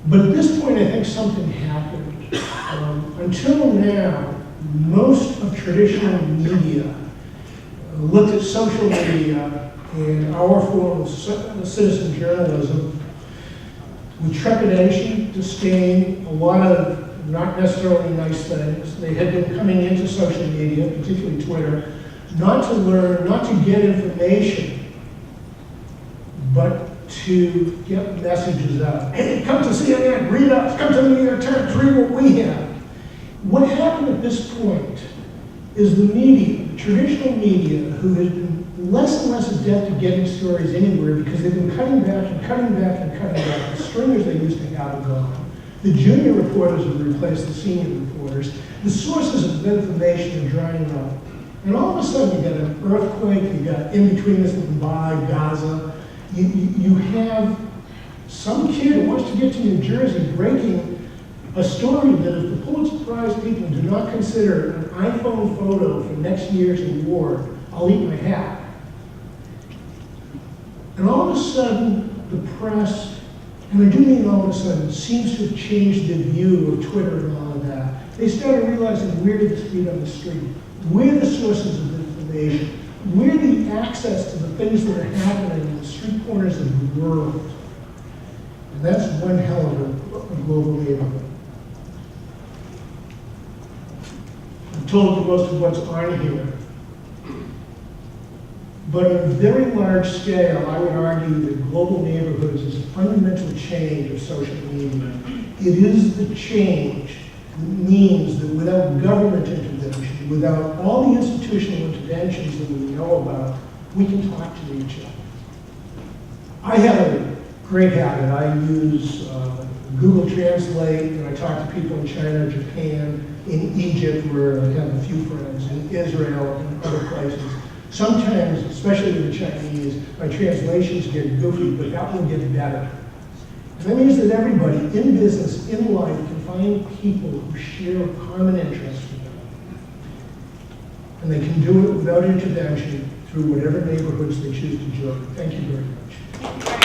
But at this point, I think something happened. Until now, most of traditional media looked at social media and our form of citizen journalism with trepidation, disdain, a lot of not necessarily nice things. They had been coming into social media, particularly Twitter, not to learn, not to get information, but to get messages out. Hey, come to CNN, read us. Come to the New York Times, read what we have. What happened at this point is the media, the traditional media, who has been less and less adept at getting stories anywhere because they've been cutting back and cutting back and cutting back. The stringers they used to have are gone. The junior reporters have replaced the senior reporters. The sources of information are drying up. And all of a sudden you got an earthquake, you got in between this Mumbai, Gaza. You have some kid who wants to get to New Jersey breaking a story that if the Pulitzer Prize people do not consider an iPhone photo for next year's award, I'll eat my hat. And all of a sudden, the press, and I do mean all of a sudden, seems to have changed their view of Twitter and all of that. They started realizing where to feed on the street, where the sources of information, where the access to the things that are happening in the street corners of the world. And that's one hell of a global neighborhood. I'm told that most of what's on here. But on a very large scale, I would argue that global neighborhoods is a fundamental change of social media. It is the change that means that without government intervention, without all the institutional interventions that we know about, we can talk to each other. I have a great habit. I use Google Translate, and I talk to people in China, Japan, in Egypt, where I have a few friends, in Israel, and other places. Sometimes, especially with the Chinese, my translations get goofy, but that will get better. And that means that everybody in business, in life, can find people who share a common interest with them. And they can do it without intervention through whatever neighborhoods they choose to join. Thank you very much.